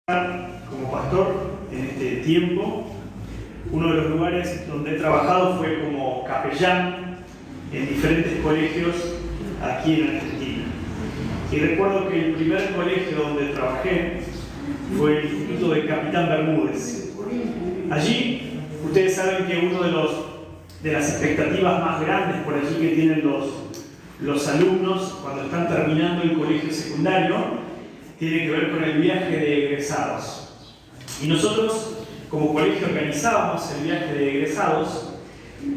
Como pastor en este tiempo. Uno de los lugares donde he trabajado fue como capellán en diferentes colegios aquí en Argentina. Y recuerdo que el primer colegio donde trabajé fue el Instituto de Capitán Bermúdez. Allí, ustedes saben que uno de las expectativas más grandes por allí que tienen los alumnos cuando están terminando el colegio secundario tiene que ver con el viaje de egresados. Y nosotros, como colegio, organizábamos el viaje de egresados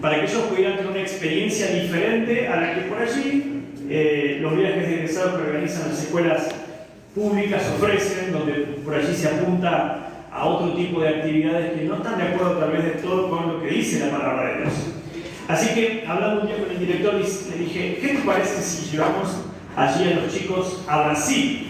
para que ellos pudieran tener una experiencia diferente a la que por allí los viajes de egresados que organizan las escuelas públicas ofrecen, donde por allí se apunta a otro tipo de actividades que no están de acuerdo tal vez de todo con lo que dice la palabra de Dios. Así que, hablando un día con el director, le dije, ¿qué te parece si llevamos allí a los chicos a Brasil?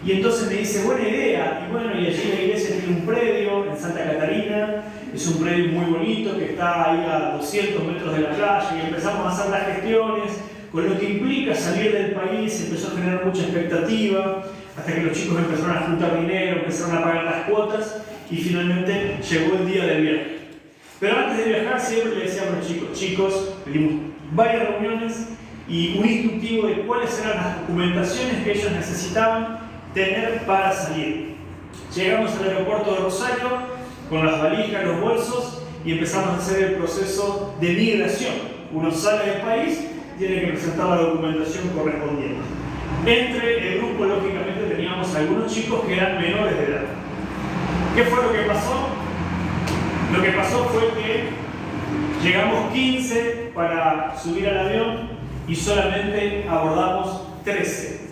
Y entonces me dice, buena idea. Y bueno, y allí la iglesia tiene un predio en Santa Catarina, es un predio muy bonito que está ahí a 200 metros de la playa, y empezamos a hacer las gestiones, con lo que implica salir del país. Empezó a generar mucha expectativa, hasta que los chicos empezaron a juntar dinero, empezaron a pagar las cuotas, y finalmente llegó el día del viaje. Pero antes de viajar siempre le decíamos a los chicos, pedimos varias reuniones y un instructivo de cuáles eran las documentaciones que ellos necesitaban tener para salir. Llegamos al aeropuerto de Rosario con las valijas, los bolsos, y empezamos a hacer el proceso de migración. Uno sale del país, tiene que presentar la documentación correspondiente. Entre el grupo, lógicamente, teníamos algunos chicos que eran menores de edad. ¿Qué fue lo que pasó? Lo que pasó fue que llegamos 15 para subir al avión y solamente abordamos 13.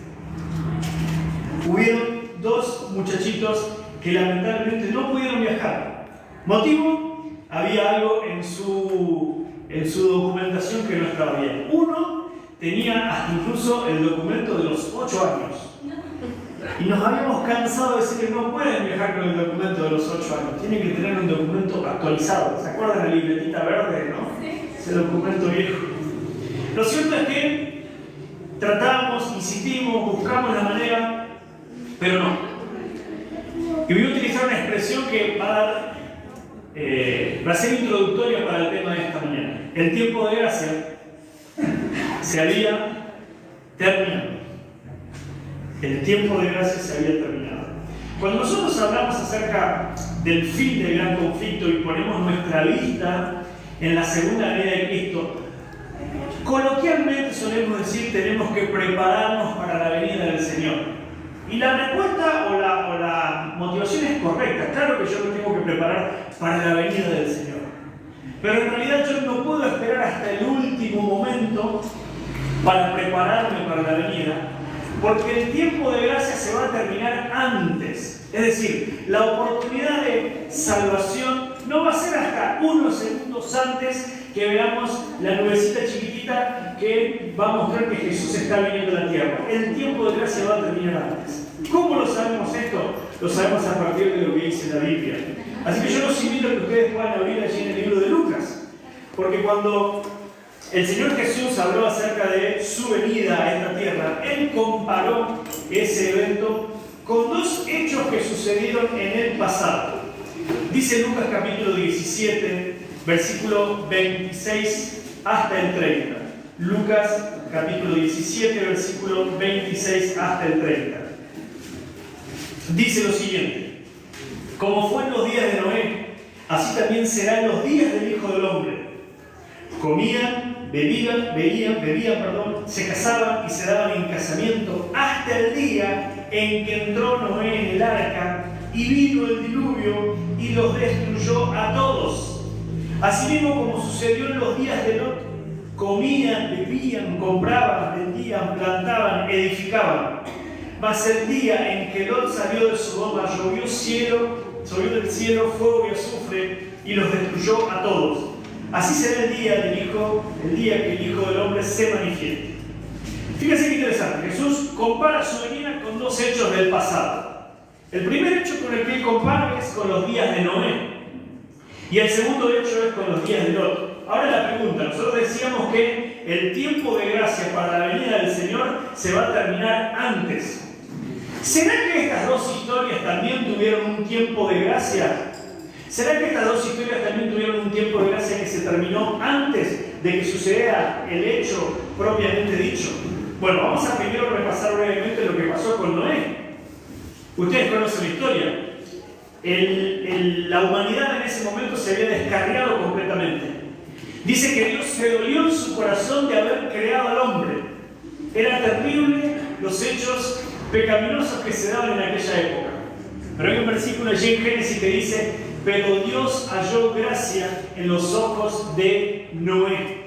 Hubieron dos muchachitos que lamentablemente no pudieron viajar. ¿Motivo? Había algo en su documentación que no estaba bien. Uno tenía hasta incluso el documento de los 8 años. Y nos habíamos cansado de decir que no pueden viajar con el documento de los 8 años. Tienen que tener un documento actualizado. ¿Se acuerdan de la libretita verde, no? Sí. Ese documento viejo. Lo cierto es que tratamos, insistimos, buscamos la manera, pero no. Y voy a utilizar una expresión que va a ser introductoria para el tema de esta mañana. El tiempo de gracia se había terminado. El tiempo de gracia se había terminado. Cuando nosotros hablamos acerca del fin del gran conflicto y ponemos nuestra vista en la segunda venida de Cristo, coloquialmente solemos decir tenemos que prepararnos para la venida del Señor. Y la respuesta o la motivación es correcta. Claro que yo me tengo que preparar para la venida del Señor. Pero en realidad yo no puedo esperar hasta el último momento para prepararme para la venida, porque el tiempo de gracia se va a terminar antes. Es decir, la oportunidad de salvación no va a ser hasta unos segundos antes que veamos la nubecita chiquitita que va a mostrar que Jesús está viniendo a la tierra. El tiempo de gracia va a terminar antes. ¿Cómo lo sabemos esto? Lo sabemos a partir de lo que dice la Biblia. Así que yo los invito a que ustedes puedan abrir allí en el libro de Lucas. Porque cuando el Señor Jesús habló acerca de su venida a esta tierra, Él comparó ese evento con dos hechos que sucedieron en el pasado. Dice Lucas capítulo 17, versículo 26 hasta el 30. Lucas capítulo 17, versículo 26 hasta el 30. Dice lo siguiente: como fue en los días de Noé, así también será en los días del Hijo del Hombre. Comían, bebían, se casaban y se daban en casamiento hasta el día en que entró Noé en el arca y vino el diluvio y los destruyó a todos. Asimismo, como sucedió en los días de Lot, comían, bebían, compraban, vendían, plantaban, edificaban. Mas el día en que Lot salió de Sodoma, llovió del cielo fuego y azufre y los destruyó a todos. Así será el día que el Hijo del Hombre se manifieste. Fíjense qué interesante. Jesús compara su venida con dos hechos del pasado. El primer hecho con el que él compara es con los días de Noé. Y el segundo hecho es con los días de Lot. Ahora la pregunta, nosotros decíamos que el tiempo de gracia para la venida del Señor se va a terminar antes. ¿Será que estas dos historias también tuvieron un tiempo de gracia? ¿Será que estas dos historias también tuvieron un tiempo de gracia que se terminó antes de que sucediera el hecho propiamente dicho? Bueno, vamos a primero repasar brevemente lo que pasó con Noé. Ustedes conocen la historia. La humanidad en ese momento se había descarriado completamente. Dice que Dios se dolió en su corazón de haber creado al hombre. Era terrible los hechos pecaminosos que se daban en aquella época. Pero hay un versículo allí en Génesis que dice: pero Dios halló gracia en los ojos de Noé.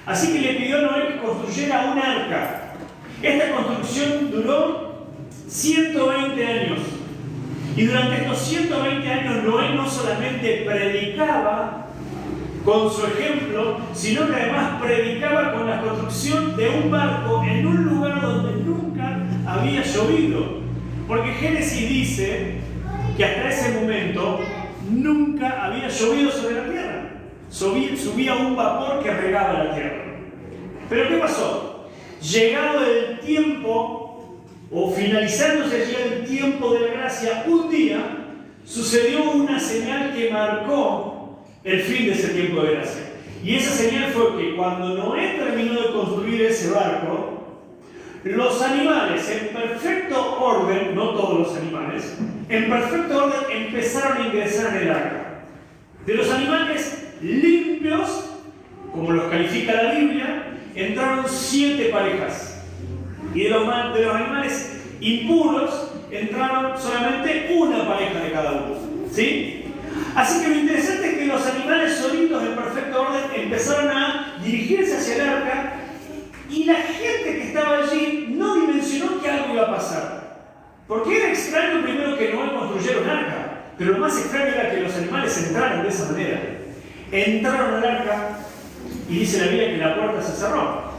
Así que le pidió a Noé que construyera un arca. Esta construcción duró 120 años. Y durante estos 120 años Noé no solamente predicaba con su ejemplo, sino que además predicaba con la construcción de un barco en un lugar donde nunca había llovido. Porque Génesis dice que hasta ese momento nunca había llovido sobre la tierra. Subía un vapor que regaba la tierra. Pero ¿qué pasó? Llegado el tiempo, o finalizándose ya el tiempo de la gracia, un día sucedió una señal que marcó el fin de ese tiempo de gracia. Y esa señal fue que cuando Noé terminó de construir ese barco, los animales en perfecto orden, no todos los animales, en perfecto orden empezaron a ingresar en el arca. De los animales limpios, como los califica la Biblia, entraron 7 parejas. Y de los animales impuros entraron solamente una pareja de cada uno. ¿Sí? Así que lo interesante es que los animales solitos en perfecto orden empezaron a dirigirse hacia el arca, y la gente que estaba allí no dimensionó que algo iba a pasar. Porque era extraño primero que Noé construyera un arca, pero lo más extraño era que los animales entraran de esa manera. Entraron al arca y dice la Biblia que la puerta se cerró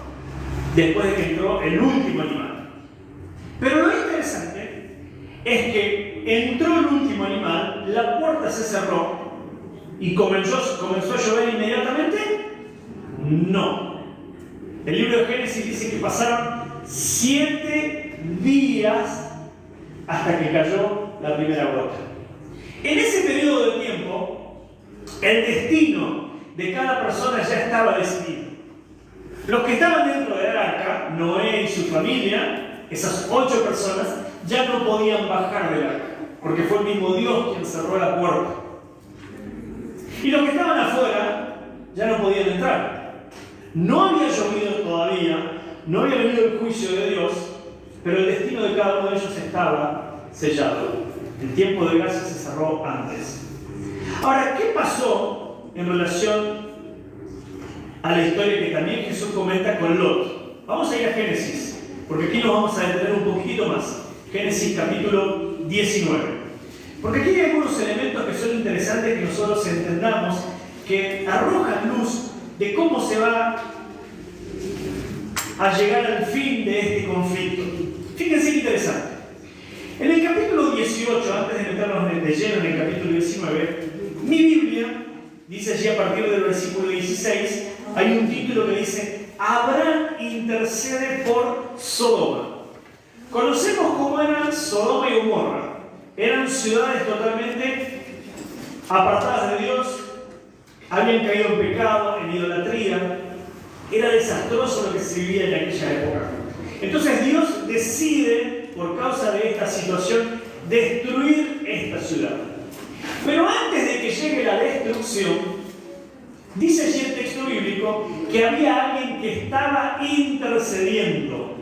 después de que entró el último animal. Pero lo interesante es que entró el último animal, la puerta se cerró y comenzó a llover inmediatamente. No. El libro de Génesis dice que pasaron 7 días hasta que cayó la primera gota. En ese periodo de tiempo, el destino de cada persona ya estaba decidido. Los que estaban dentro del arca, Noé y su familia, esas 8 personas, ya no podían bajar del arca, porque fue el mismo Dios quien cerró la puerta. Y los que estaban afuera ya no podían entrar. No había llovido todavía, no había venido el juicio de Dios, pero el destino de cada uno de ellos estaba sellado. El tiempo de gracia se cerró antes. Ahora, ¿qué pasó en relación a la historia que también Jesús comenta con Lot? Vamos a ir a Génesis, porque aquí nos vamos a detener un poquitito más. Génesis capítulo 19. Porque aquí hay algunos elementos que son interesantes que nosotros entendamos, que arrojan luz de cómo se va a llegar al fin de este conflicto. Fíjense qué interesante. En el capítulo 18, antes de meternos de lleno en el capítulo 19, mi Biblia dice allí a partir del versículo 16, hay un título que dice: Abraham intercede por Sodoma. Conocemos cómo eran Sodoma y Gomorra. Eran ciudades totalmente apartadas de Dios, habían caído en pecado, en idolatría. Era desastroso lo que se vivía en aquella época. Entonces Dios decide, por causa de esta situación, destruir esta ciudad. Pero antes de que llegue la destrucción, dice allí el texto bíblico que había alguien que estaba intercediendo.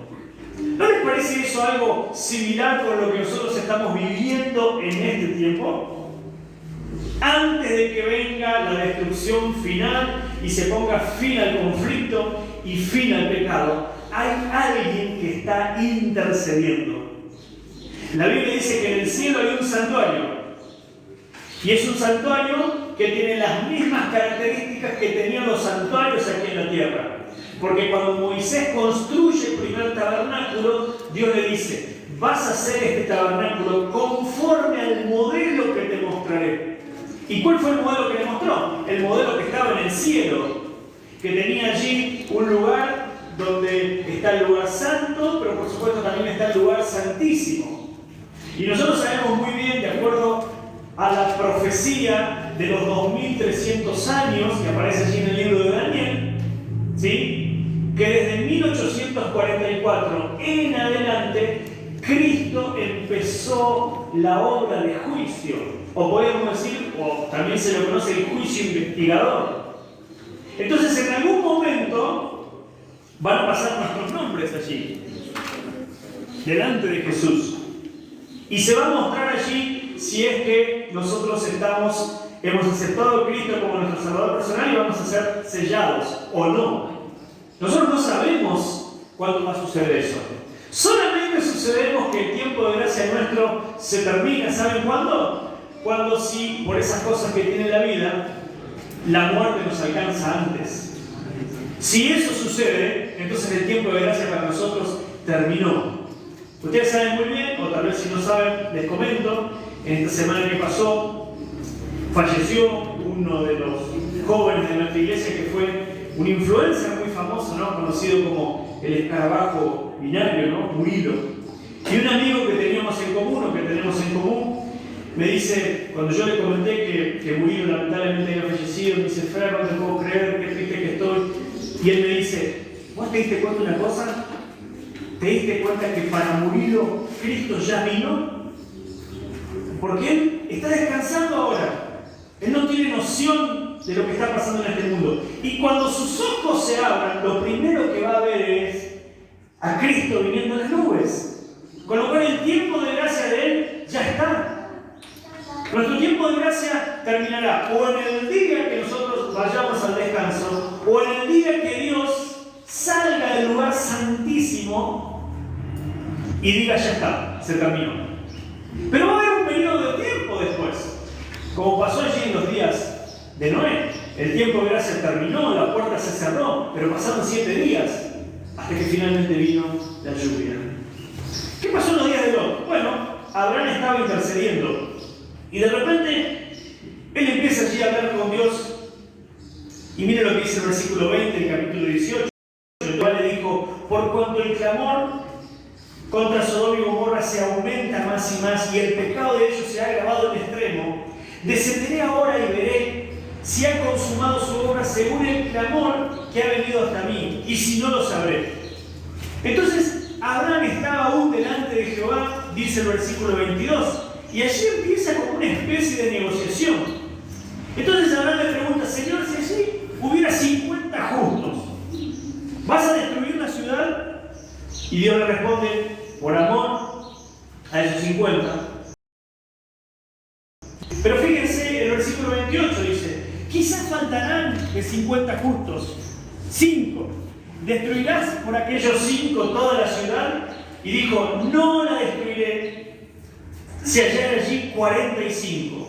¿No les parece eso algo similar con lo que nosotros estamos viviendo en este tiempo? Antes de que venga la destrucción final y se ponga fin al conflicto y fin al pecado, hay alguien que está intercediendo. La Biblia dice que en el cielo hay un santuario. Y es un santuario que tiene las mismas características que tenían los santuarios aquí en la tierra. Porque cuando Moisés construye el primer tabernáculo, Dios le dice: vas a hacer este tabernáculo conforme al modelo que te mostraré. ¿Y cuál fue el modelo que le mostró? El modelo que estaba en el cielo, que tenía allí un lugar donde está el lugar santo, pero por supuesto también está el lugar santísimo. Y nosotros sabemos muy bien, de acuerdo a la profecía de los 2300 años que aparece allí en el libro de Daniel, ¿sí?, que desde 1844 en adelante Cristo empezó la obra de juicio, o podemos decir, o también se lo conoce el juicio investigador. Entonces en algún momento van a pasar nuestros nombres allí, delante de Jesús, y se va a mostrar allí si es que nosotros hemos aceptado a Cristo como nuestro Salvador personal y vamos a ser sellados o no. Nosotros no sabemos cuándo va a suceder eso. Solamente sucedemos que el tiempo de gracia nuestro se termina. ¿Saben cuándo? Cuando si por esas cosas que tiene la vida, la muerte nos alcanza antes. Si eso sucede, entonces el tiempo de gracia para nosotros terminó. Ustedes saben muy bien, o tal vez si no saben, les comento, en esta semana que pasó, falleció uno de los jóvenes de nuestra iglesia que fue un influencer muy famoso, ¿no?, conocido como el escarabajo binario, ¿no?, Murilo. Y un amigo que teníamos en común, o que tenemos en común, me dice, cuando yo le comenté que Murilo lamentablemente había fallecido, me dice: Fer, no te puedo creer, qué triste que estoy. Y él me dice: ¿vos te diste cuenta de una cosa? ¿Te diste cuenta que para Murilo Cristo ya vino? Porque él está descansando ahora. Él no tiene noción de lo que está pasando en este mundo. Y cuando sus ojos se abran, lo primero que va a ver es a Cristo viniendo en las nubes. Con lo cual el tiempo de gracia de Él ya está. Nuestro tiempo de gracia terminará o en el día que nosotros vayamos al descanso, o en el día que Dios salga del lugar santísimo y diga: ya está, se terminó. Pero va a haber un periodo de tiempo después, como pasó allí en los días de Noé. El tiempo de gracia terminó, la puerta se cerró, pero pasaron 7 días hasta que finalmente vino la lluvia. ¿Qué pasó en los días de Lot? Bueno, Abraham estaba intercediendo y de repente él empieza allí a hablar con Dios, y mire lo que dice el versículo 20 del capítulo 18, el cual le dijo: por cuanto el clamor contra Sodoma y Gomorra se aumenta más y más, y el pecado de ellos se ha agravado en extremo, descenderé ahora y veré si ha consumado su obra según el clamor que ha venido hasta mí, y si no, lo sabré. Entonces Abraham estaba aún delante de Jehová, dice el versículo 22, y allí empieza como una especie de negociación. Entonces Abraham le pregunta: Señor, si allí hubiera 50 justos, ¿vas a destruir la ciudad? Y Dios le responde: por amor a esos 50. Pero fíjense, el versículo 28 dice: quizás faltarán de 50 justos 5. ¿Destruirás por aquellos 5 toda la ciudad? Y dijo: no la destruiré si hallarán allí 45.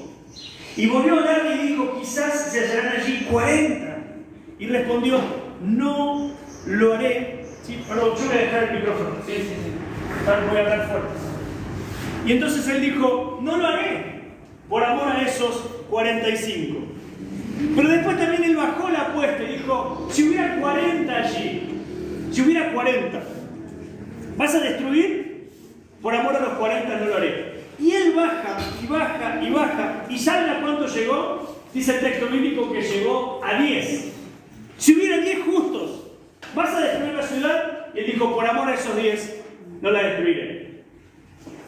Y volvió a hablar y dijo: quizás se hallarán allí 40. Y respondió: no lo haré. Sí, perdón, yo voy a dejar el micrófono. Sí. Voy a hablar fuerte. Y entonces él dijo: no lo haré por amor a esos 45. Pero después también él bajó la apuesta y dijo: si hubiera 40 allí, si hubiera 40, ¿vas a destruir? Por amor a los 40 no lo haré. Y él baja y baja y baja. ¿Y saben a cuánto llegó? Dice el texto bíblico que llegó a 10. Si hubiera 10 justos, ¿vas a destruir la ciudad? Y él dijo: por amor a esos 10 no la destruiré.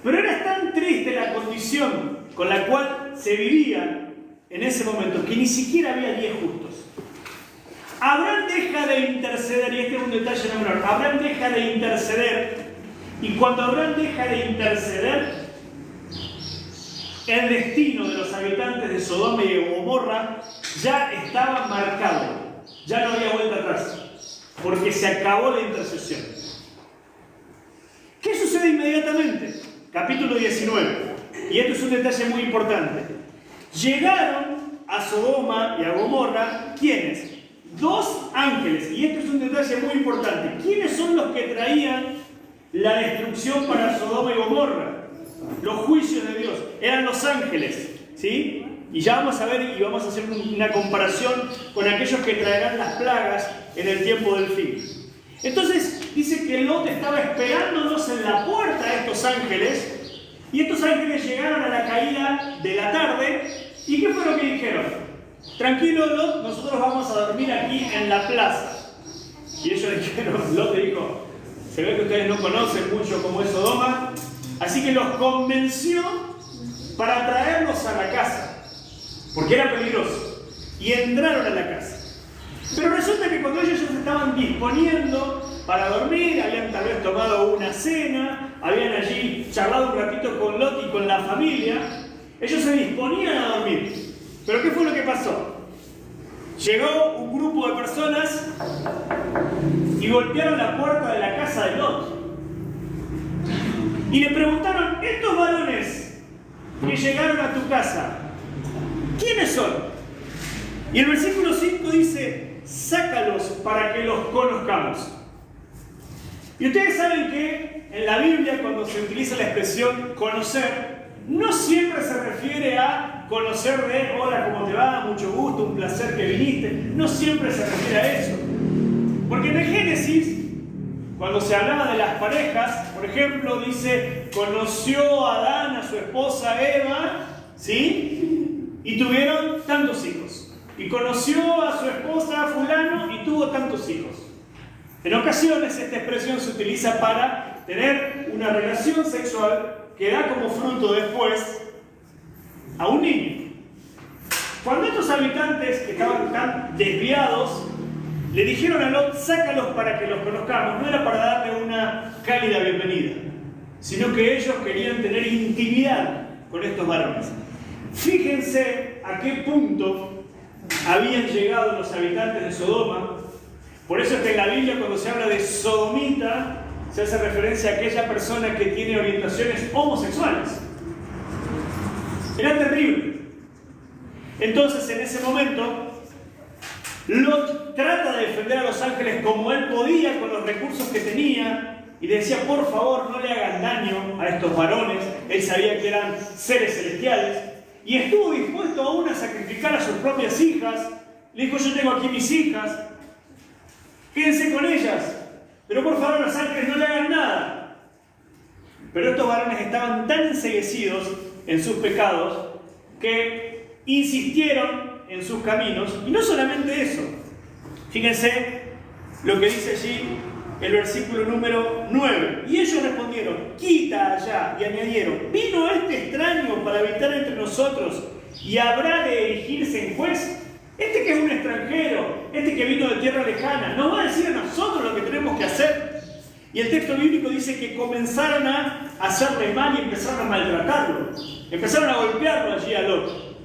Pero era tan triste la condición con la cual se vivía en ese momento que ni siquiera había 10 justos. Abraham deja de interceder, y este es un detalle menor. Abraham deja de interceder, y cuando Abraham deja de interceder, el destino de los habitantes de Sodoma y Gomorra ya estaba marcado. Ya no había vuelta atrás, porque se acabó la intercesión. ¿Qué sucede inmediatamente? Capítulo 19. Y esto es un detalle muy importante. Llegaron a Sodoma y a Gomorra, ¿quiénes? 2 ángeles. Y esto es un detalle muy importante. ¿Quiénes son los que traían la destrucción para Sodoma y Gomorra? Los juicios de Dios. Eran los ángeles, ¿sí? Y ya vamos a ver y vamos a hacer una comparación con aquellos que traerán las plagas en el tiempo del fin. Entonces dice que Lot estaba esperándonos en la puerta a estos ángeles Y estos ángeles llegaron a la caída de la tarde. ¿Y qué fue lo que dijeron? Tranquilo, Lot, nosotros vamos a dormir aquí en la plaza. Y ellos le dijeron, Lot le dijo, se ve que ustedes no conocen mucho cómo es Sodoma, así que los convenció para traerlos a la casa, porque era peligroso. Y entraron a la casa. Pero resulta que cuando ellos se estaban disponiendo para dormir, habían tal vez tomado una cena, habían allí charlado un ratito con Lot y con la familia, ellos se disponían a dormir. ¿Pero qué fue lo que pasó? Llegó un grupo de personas y golpearon la puerta de la casa de Lot. Y le preguntaron, estos varones que llegaron a tu casa, ¿quiénes son? Y el versículo 5 dice, sácalos para que los conozcamos. Y ustedes saben que en la Biblia, cuando se utiliza la expresión conocer, no siempre se refiere a conocer de hola, ¿cómo te va? Mucho gusto, un placer que viniste. No siempre se refiere a eso. Porque en el Génesis, cuando se hablaba de las parejas, por ejemplo, dice, conoció a Adán a su esposa Eva, ¿sí? Y tuvieron tantos hijos. Y conoció a su esposa fulano y tuvo tantos hijos. En ocasiones esta expresión se utiliza para tener una relación sexual que da como fruto después a un niño. Cuando estos habitantes que estaban tan desviados le dijeron a Lot, sácalos para que los conozcamos, no era para darle una cálida bienvenida, sino que ellos querían tener intimidad con estos varones. Fíjense a qué punto habían llegado los habitantes de Sodoma. Por eso es que en la Biblia, cuando se habla de sodomita, se hace referencia a aquella persona que tiene orientaciones homosexuales. Era terrible. Entonces, en ese momento, Lot trata de defender a los ángeles como él podía, con los recursos que tenía, y le decía, por favor, no le hagan daño a estos varones. Él sabía que eran seres celestiales, y estuvo dispuesto aún a sacrificar a sus propias hijas. Le dijo, yo tengo aquí mis hijas, quédense con ellas, pero por favor los ángeles no le hagan nada. Pero estos varones estaban tan enceguecidos en sus pecados que insistieron en sus caminos. Y no solamente eso, fíjense lo que dice allí el versículo número 9. Y ellos respondieron, quita allá, y añadieron, ¿vino este extraño para habitar entre nosotros y habrá de erigirse en juez? Este que es un extranjero, este que vino de tierra lejana, nos va a decir a nosotros lo que tenemos que hacer. Y el texto bíblico dice que comenzaron a hacerle mal y empezaron a maltratarlo. Empezaron a golpearlo allí a Lot.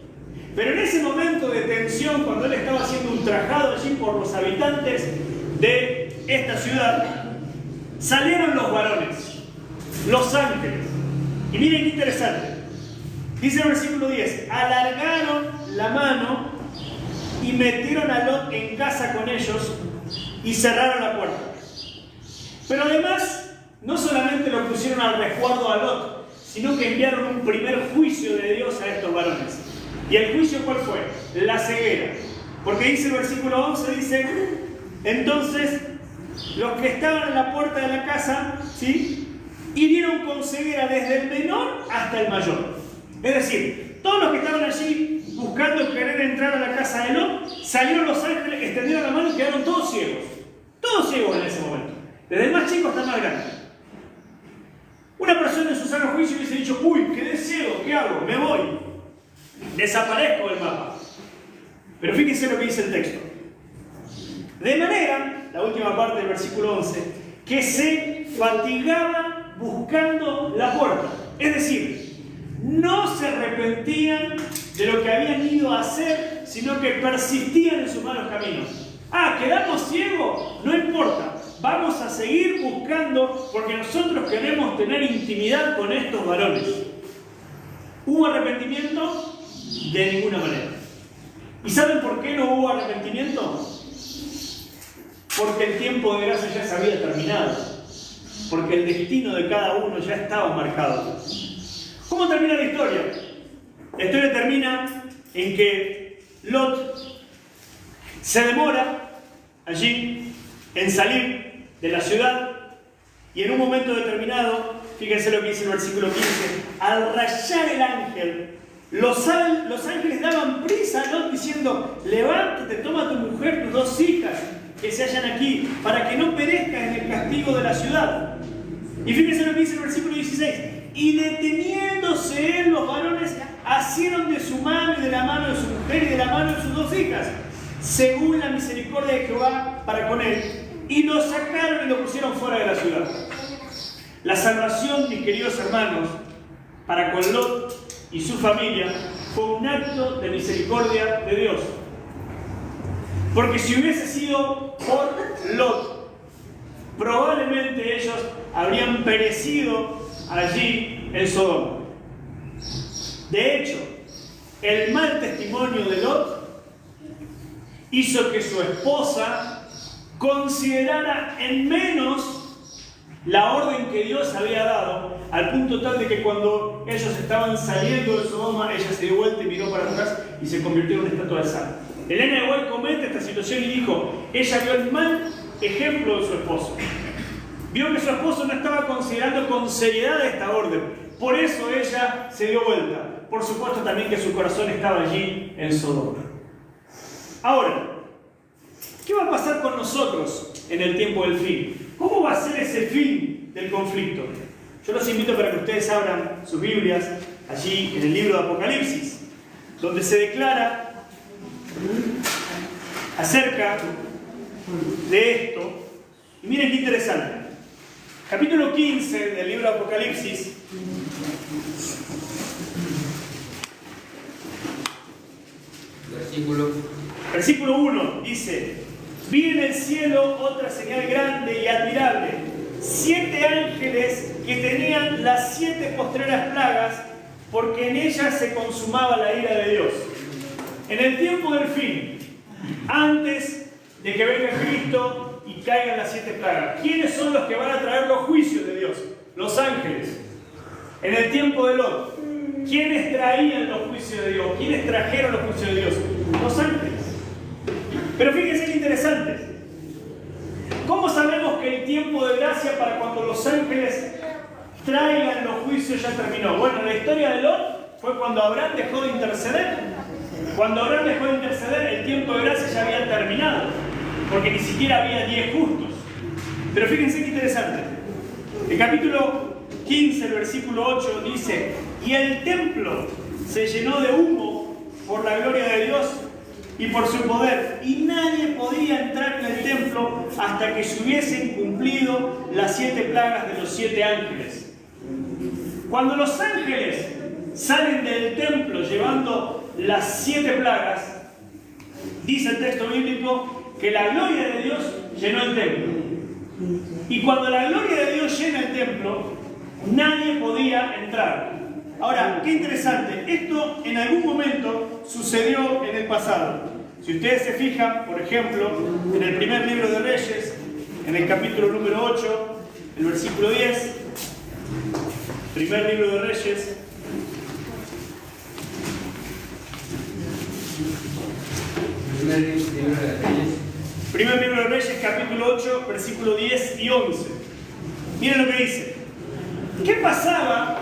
Pero en ese momento de tensión, cuando él estaba siendo ultrajado allí por los habitantes de esta ciudad, salieron los varones, los ángeles. Y miren qué interesante. Dice el versículo 10, alargaron la mano y metieron a Lot en casa con ellos y cerraron la puerta. Pero además, no solamente lo pusieron al resguardo a Lot, sino que enviaron un primer juicio de Dios a estos varones. ¿Y el juicio cuál fue? La ceguera. Porque dice el versículo 11, dice, entonces los que estaban en la puerta de la casa, ¿sí?, hirieron con ceguera desde el menor hasta el mayor. Es decir, todos los que estaban allí buscando querer entrar a la casa de Lot, salieron los ángeles, extendieron la mano y quedaron todos ciegos. Todos ciegos en ese momento. Desde el más chico hasta el más grande. Una persona en su sano juicio hubiese dicho, uy, quedé ciego, ¿qué hago? Me voy. Desaparezco del mapa. Pero fíjense lo que dice el texto. De manera, la última parte del versículo 11, que se fatigaban buscando la puerta. Es decir, no se arrepentían de lo que habían ido a hacer, sino que persistían en sus malos caminos. Ah, ¿quedamos ciegos? No importa. Vamos a seguir buscando porque nosotros queremos tener intimidad con estos varones. ¿Hubo arrepentimiento? De ninguna manera. ¿Y saben por qué no hubo arrepentimiento? Porque el tiempo de gracia ya se había terminado. Porque el destino de cada uno ya estaba marcado. ¿Cómo termina la historia? La historia termina en que Lot se demora allí en salir de la ciudad y en un momento determinado fíjense lo que dice el versículo 15, al rayar el ángel, los ángeles daban prisa a Lot diciendo, levántate, toma a tu mujer, tus 2 hijas que se hallan aquí, para que no perezcas en el castigo de la ciudad. Y fíjense lo que dice el versículo 16, y deteniéndose él, los varones asieron de su mano y de la mano de su mujer y de la mano de sus 2 hijas, según la misericordia de Jehová para con él, y lo sacaron y lo pusieron fuera de la ciudad. La salvación, mis queridos hermanos, para con Lot y su familia, fue un acto de misericordia de Dios. Porque si hubiese sido por Lot, probablemente ellos habrían perecido allí en Sodoma. De hecho, el mal testimonio de Lot hizo que su esposa considerara en menos la orden que Dios había dado, al punto tal de que cuando ellos estaban saliendo de Sodoma, ella se dio vuelta y miró para atrás y se convirtió en una estatua de sal. Elena de White comenta esta situación y dijo, ella vio el mal ejemplo de su esposo. Vio que su esposo no estaba considerando con seriedad esta orden. Por eso ella se dio vuelta. Por supuesto también que su corazón estaba allí en Sodoma. Ahora, ¿qué va a pasar con nosotros en el tiempo del fin? ¿Cómo va a ser ese fin del conflicto? Yo los invito para que ustedes abran sus Biblias allí en el libro de Apocalipsis, donde se declara acerca de esto. Y miren qué interesante. Capítulo 15 del libro de Apocalipsis. Versículo 1 dice: vi en el cielo otra señal grande y admirable, 7 ángeles que tenían las 7 postreras plagas, porque en ellas se consumaba la ira de Dios. En el tiempo del fin, antes de que venga Cristo y caigan las 7 plagas, ¿quiénes son los que van a traer los juicios de Dios? Los ángeles. En el tiempo de Lot, ¿quiénes traían los juicios de Dios? ¿Quiénes trajeron los juicios de Dios? Los ángeles. Pero fíjense qué interesante. ¿Cómo sabemos que el tiempo de gracia para cuando los ángeles traigan los juicios ya terminó? Bueno, la historia de Lot fue cuando Abraham dejó de interceder. Cuando Abraham dejó de interceder, el tiempo de gracia ya había terminado, porque ni siquiera había 10 justos. Pero fíjense qué interesante. El capítulo 15, el versículo 8 dice: y el templo se llenó de humo por la gloria de Dios y por su poder, y nadie podía entrar en el templo hasta que se hubiesen cumplido las 7 plagas de los 7 ángeles. Cuando los ángeles salen del templo llevando las 7 plagas, dice el texto bíblico que la gloria de Dios llenó el templo. Y cuando la gloria de Dios llena el templo, nadie podía entrar. Ahora, qué interesante, esto en algún momento sucedió en el pasado. Si ustedes se fijan, por ejemplo, en el primer libro de Reyes, en el capítulo número 8, el versículo 10, primer libro de Reyes, primer libro de Reyes, capítulo 8, versículo 10 y 11. Miren lo que dice. ¿Qué pasaba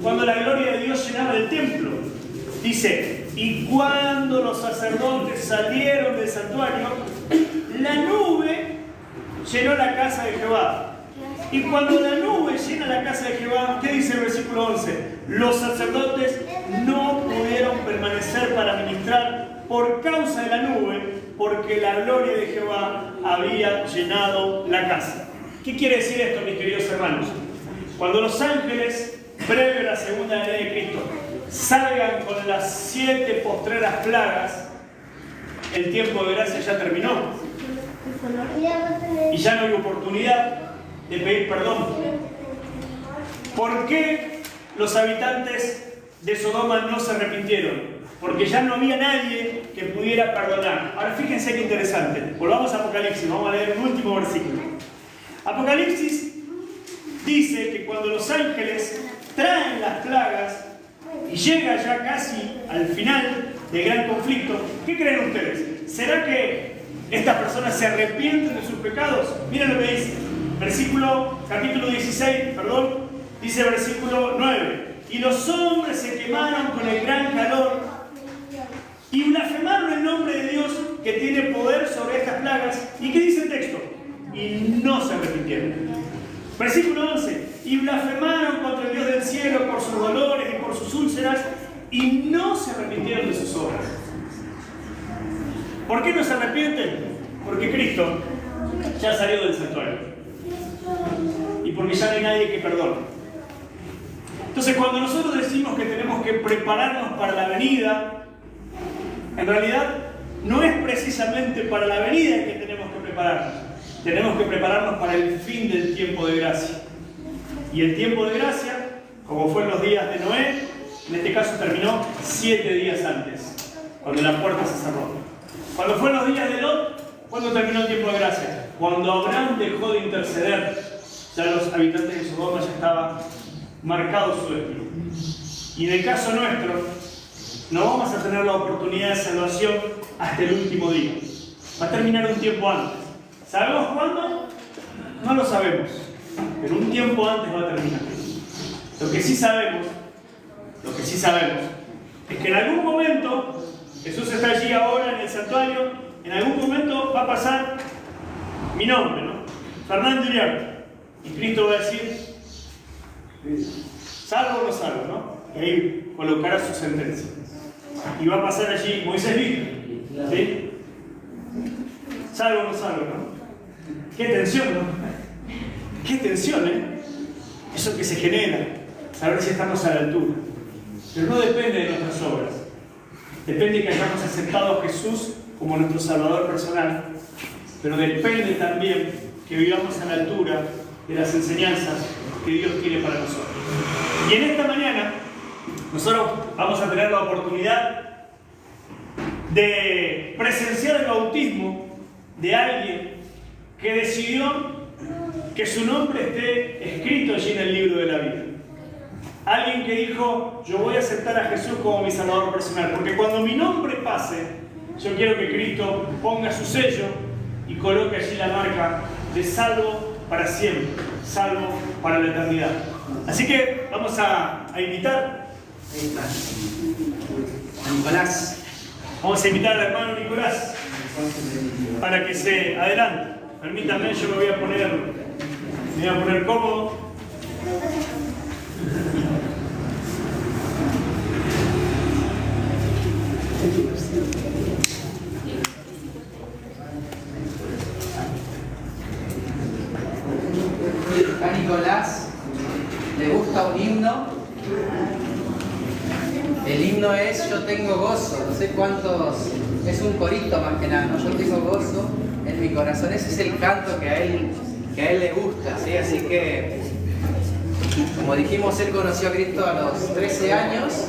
cuando la gloria de Dios llenaba el templo? Dice: y cuando los sacerdotes salieron del santuario, la nube llenó la casa de Jehová. Y cuando la nube llena la casa de Jehová, ¿qué dice el versículo 11? Los sacerdotes no pudieron permanecer para ministrar por causa de la nube, porque la gloria de Jehová había llenado la casa. ¿Qué quiere decir esto, mis queridos hermanos? Cuando los ángeles, previo a la segunda venida de Cristo, salgan con las 7 postreras plagas, el tiempo de gracia ya terminó. Y ya no hay oportunidad de pedir perdón. ¿Por qué los habitantes de Sodoma no se arrepintieron? Porque ya no había nadie que pudiera perdonar. Ahora fíjense qué interesante. Volvamos a Apocalipsis, vamos a leer un último versículo. Apocalipsis dice que cuando los ángeles traen las plagas y llega ya casi al final del gran conflicto, ¿qué creen ustedes? ¿Será que estas personas se arrepienten de sus pecados? Miren lo que dice. Capítulo 16, Dice el versículo 9: y los hombres se quemaron con el gran calor y blasfemaron el nombre de Dios que tiene poder sobre estas plagas. ¿Y qué dice el texto? Y no se arrepintieron. Versículo 11: y blasfemaron contra el Dios del cielo por sus dolores y por sus úlceras, y no se arrepintieron de sus obras. ¿Por qué no se arrepienten? Porque Cristo ya salió del santuario. Y porque ya no hay nadie que perdone. Entonces, cuando nosotros decimos que tenemos que prepararnos para la venida, en realidad no es precisamente para la venida que tenemos que prepararnos. Tenemos que prepararnos para el fin del tiempo de gracia. Y el tiempo de gracia, como fue en los días de Noé, en este caso terminó 7 días antes, cuando la puerta se cerró. Cuando fue en los días de Lot, ¿cuándo terminó el tiempo de gracia? Cuando Abraham dejó de interceder, ya los habitantes de Sodoma ya estaba marcado su destino. Y en el caso nuestro, no vamos a tener la oportunidad de salvación hasta el último día. Va a terminar un tiempo antes. ¿Sabemos cuándo? No lo sabemos, pero un tiempo antes va a terminar. Lo que sí sabemos es que en algún momento, Jesús está allí ahora en el santuario, en algún momento va a pasar mi nombre, ¿no? Fernando Uriarte. Y Cristo va a decir, salvo o no salvo, ¿no? Y ahí colocará su sentencia. Y va a pasar allí Moisés Víctor, ¿sí? Salvo o no salvo, ¿no? Qué tensión, ¿no? Qué tensión, ¿eh? Eso que se genera, saber si estamos a la altura. Pero no depende de nuestras obras. Depende de que hayamos aceptado a Jesús como nuestro Salvador personal. Pero depende también que vivamos a la altura de las enseñanzas que Dios tiene para nosotros. Y en esta mañana, nosotros vamos a tener la oportunidad de presenciar el bautismo de alguien que decidió que su nombre esté escrito allí en el libro de la vida. Alguien que dijo, yo voy a aceptar a Jesús como mi Salvador personal, porque cuando mi nombre pase, yo quiero que Cristo ponga su sello y coloque allí la marca de salvo para siempre, salvo para la eternidad. Así que vamos a invitar a Nicolás. Vamos a invitar al hermano Nicolás para que se adelante. Permítanme, yo me voy a poner cómodo. A Nicolás le gusta un himno. El himno es Yo tengo gozo. No sé cuántos, es un corito más que nada, ¿no? Yo tengo gozo en mi corazón. Ese es el canto que a él le gusta, ¿sí? Así que, como dijimos, él conoció a Cristo a los 13 años,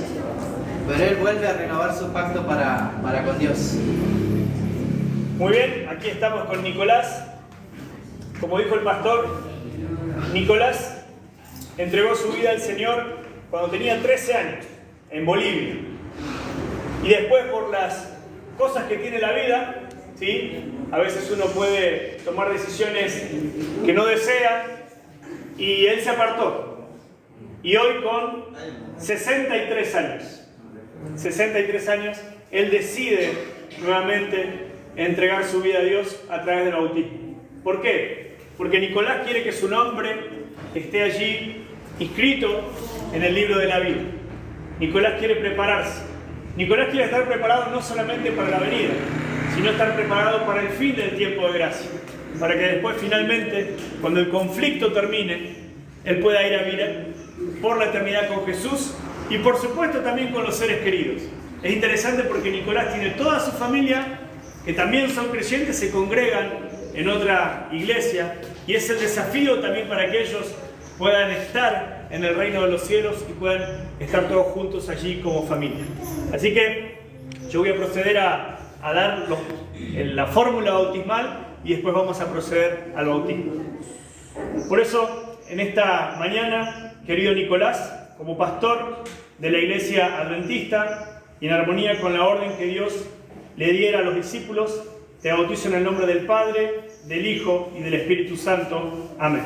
pero él vuelve a renovar su pacto para con Dios. Muy bien, aquí estamos con Nicolás. Como dijo el pastor, Nicolás entregó su vida al Señor cuando tenía 13 años, en Bolivia. Y después, por las cosas que tiene la vida, ¿sí? A veces uno puede tomar decisiones que no desea, y él se apartó. Y hoy, con 63 años, él decide nuevamente entregar su vida a Dios a través del bautismo. ¿Por qué? Porque Nicolás quiere que su nombre esté allí inscrito en el libro de la vida. Nicolás quiere prepararse. Nicolás quiere estar preparado no solamente para la venida, sino estar preparado para el fin del tiempo de gracia. Para que después, finalmente, cuando el conflicto termine, él pueda ir a vivir por la eternidad con Jesús y, por supuesto, también con los seres queridos. Es interesante porque Nicolás tiene toda su familia, que también son creyentes, se congregan en otra iglesia, y es el desafío también para que ellos puedan estar en el reino de los cielos y puedan estar todos juntos allí como familia. Así que yo voy a proceder a dar la fórmula bautismal y después vamos a proceder al bautismo. Por eso, en esta mañana, querido Nicolás, como pastor de la iglesia adventista y en armonía con la orden que Dios le diera a los discípulos, te bautizo en el nombre del Padre, del Hijo y del Espíritu Santo. Amén.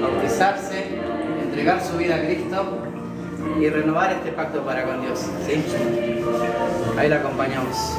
bautizarse, entregar su vida a Cristo y renovar este pacto para con Dios, ¿sí? Ahí la acompañamos.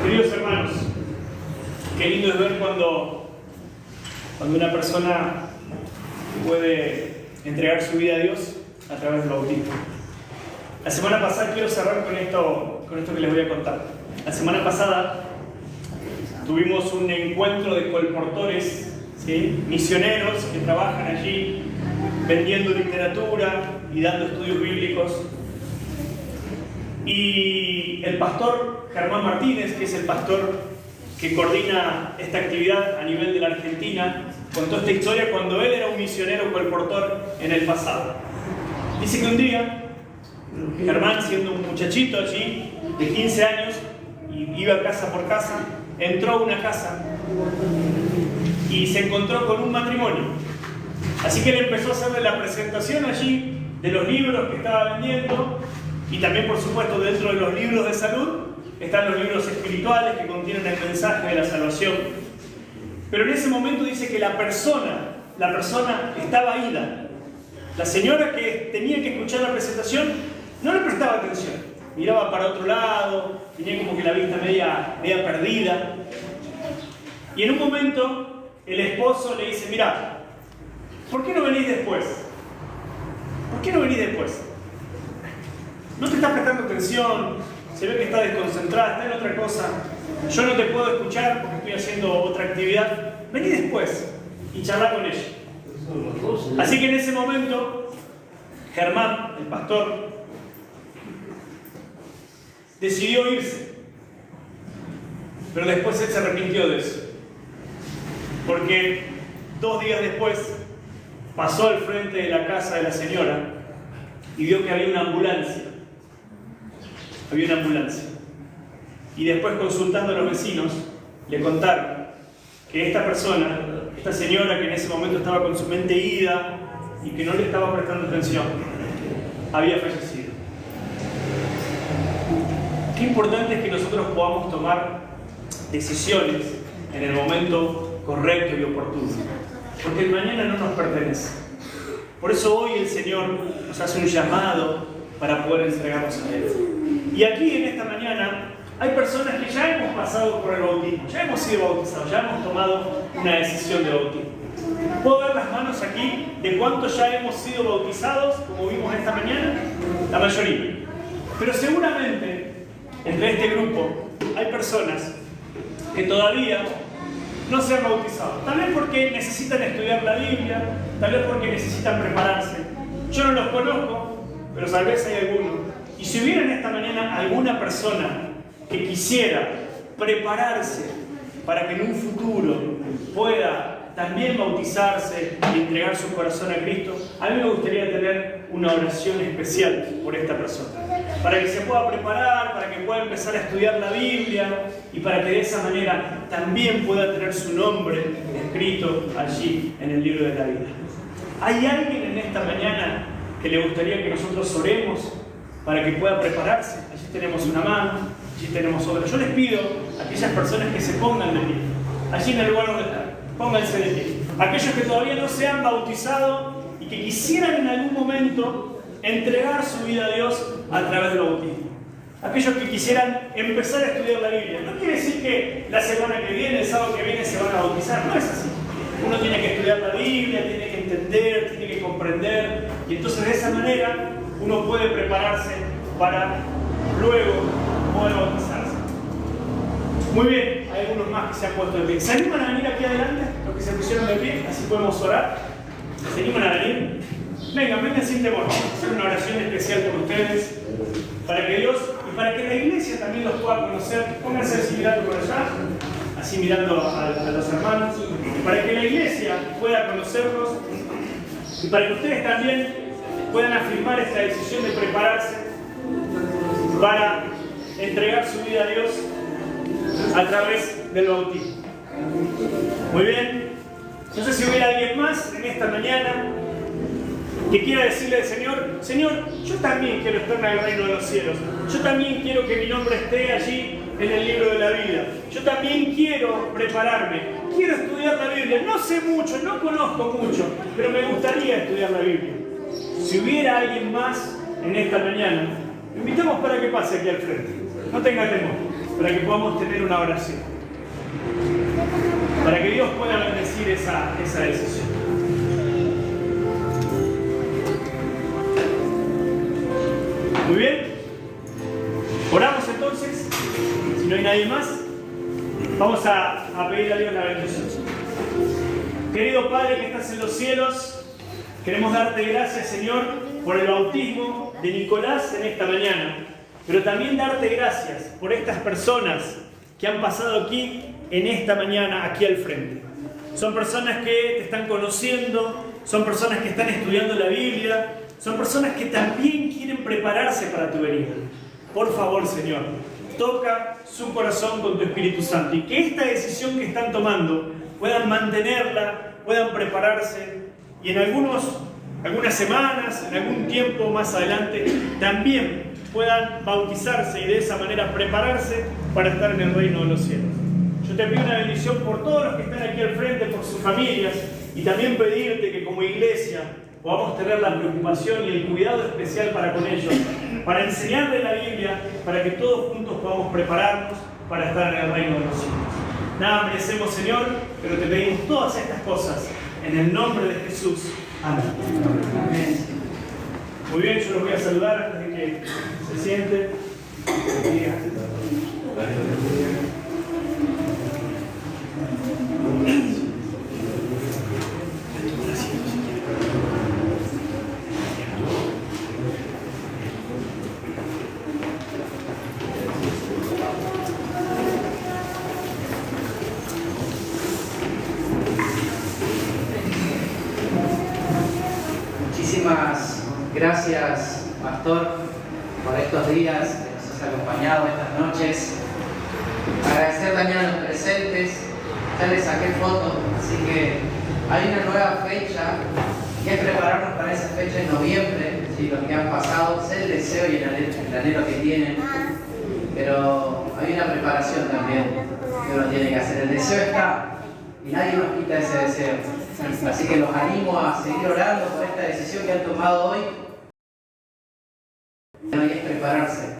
Queridos hermanos, qué lindo es ver cuando una persona puede entregar su vida a Dios a través del bautismo. La semana pasada, quiero cerrar con esto que les voy a contar. La semana pasada tuvimos un encuentro de colportores, ¿sí? Misioneros que trabajan allí vendiendo literatura y dando estudios bíblicos. Y el pastor Germán Martínez, que es el pastor que coordina esta actividad a nivel de la Argentina, contó esta historia cuando él era un misionero colportor en el pasado. Dice que un día, Germán, siendo un muchachito allí, de 15 años, y iba casa por casa, entró a una casa y se encontró con un matrimonio. Así que él empezó a hacerle la presentación allí de los libros que estaba vendiendo, y también, por supuesto, dentro de los libros de salud están los libros espirituales que contienen el mensaje de la salvación. Pero en ese momento dice que la persona estaba ida. La señora que tenía que escuchar la presentación no le prestaba atención. Miraba para otro lado, tenía como que la vista media perdida. Y en un momento el esposo le dice: mira, ¿por qué no venís después? ¿Por qué no venís después? No te estás prestando atención, se ve que está desconcentrada, está en otra cosa. Yo no te puedo escuchar porque estoy haciendo otra actividad. Vení después y charlá con ella. Así que en ese momento, Germán, el pastor, decidió irse. Pero después él se arrepintió de eso. Porque 2 días después pasó al frente de la casa de la señora y vio que había una ambulancia. Había una ambulancia. Y después, consultando a los vecinos, le contaron que esta persona, esta señora que en ese momento estaba con su mente ida y que no le estaba prestando atención, había fallecido. Qué importante es que nosotros podamos tomar decisiones en el momento correcto y oportuno, porque el mañana no nos pertenece. Por eso hoy el Señor nos hace un llamado para poder entregarnos a Él. Y aquí en esta mañana hay personas que ya hemos pasado por el bautismo, ya hemos sido bautizados, ya hemos tomado una decisión de bautismo. ¿Puedo ver las manos aquí de cuántos ya hemos sido bautizados, como vimos esta mañana? La mayoría. Pero seguramente entre este grupo hay personas que todavía no se han bautizado. Tal vez porque necesitan estudiar la Biblia, tal vez porque necesitan prepararse. Yo no los conozco, pero tal vez hay alguno. Y si hubiera en esta mañana alguna persona que quisiera prepararse para que en un futuro pueda también bautizarse y entregar su corazón a Cristo, a mí me gustaría tener una oración especial por esta persona, para que se pueda preparar, para que pueda empezar a estudiar la Biblia y para que de esa manera también pueda tener su nombre escrito allí en el libro de la vida. ¿Hay alguien en esta mañana que le gustaría que nosotros oremos para que pueda prepararse? Allí tenemos una mano, allí tenemos otra. Yo les pido a aquellas personas que se pongan de pie, allí en el lugar donde están, pónganse de pie. Aquellos que todavía no se han bautizado y que quisieran en algún momento entregar su vida a Dios a través del bautismo. Aquellos que quisieran empezar a estudiar la Biblia. No quiere decir que la semana que viene, el sábado que viene, se van a bautizar. No es así. Uno tiene que estudiar la Biblia, tiene que entender, tiene que comprender. Y entonces de esa manera uno puede prepararse para luego poder bautizarse. Muy bien, hay algunos más que se han puesto de pie. ¿Se animan a venir aquí adelante? Los que se pusieron de pie, así podemos orar. ¿Se animan a venir? Vengan sin temor. Vamos a hacer una oración especial por ustedes, para que Dios y para que la iglesia también los pueda conocer. Pónganse así mirando por allá. así mirando a los hermanos, para que la iglesia pueda conocerlos y para que ustedes también puedan afirmar esta decisión de prepararse para entregar su vida a Dios a través del bautismo. Muy bien. No sé si hubiera alguien más en esta mañana que quiera decirle al Señor: Señor, yo también quiero estar en el reino de los cielos. Yo también quiero que mi nombre esté allí en el libro de la vida. Yo también quiero prepararme. Quiero estudiar la Biblia. No sé mucho, no conozco mucho, pero me gustaría estudiar la Biblia. Si hubiera alguien más en esta mañana, lo invitamos para que pase aquí al frente. No tenga temor, para que podamos tener una oración. Para que Dios pueda bendecir esa decisión. Muy bien. Oramos entonces. Si no hay nadie más, vamos a pedir a Dios la bendición. Querido Padre que estás en los cielos, queremos darte gracias, Señor, por el bautismo de Nicolás en esta mañana. Pero también darte gracias por estas personas que han pasado aquí en esta mañana, aquí al frente. Son personas que te están conociendo, son personas que están estudiando la Biblia, son personas que también quieren prepararse para tu venida. Por favor, Señor, toca su corazón con tu Espíritu Santo y que esta decisión que están tomando puedan mantenerla, puedan prepararse y en algunas semanas, en algún tiempo más adelante, también puedan bautizarse y de esa manera prepararse para estar en el reino de los cielos. Yo te pido una bendición por todos los que están aquí al frente, por sus familias, y también pedirte que como iglesia podamos tener la preocupación y el cuidado especial para con ellos, para enseñarles la Biblia, para que todos juntos podamos prepararnos para estar en el reino de los cielos. Nada merecemos, Señor, pero te pedimos todas estas cosas en el nombre de Jesús. Amén. Muy bien, yo los voy a saludar antes de que se sienten. Muchísimas gracias, Pastor, por estos días que nos has acompañado, estas noches. Agradecer también a los presentes. Ya les saqué fotos, así que hay una nueva fecha que es prepararnos para esa fecha en noviembre. ¿Sí? Los que han pasado, sé el deseo y el anhelo que tienen, pero hay una preparación también que uno tiene que hacer. El deseo está y nadie nos quita ese deseo. Así que los animo a seguir orando por esta decisión que han tomado hoy. Y es prepararse.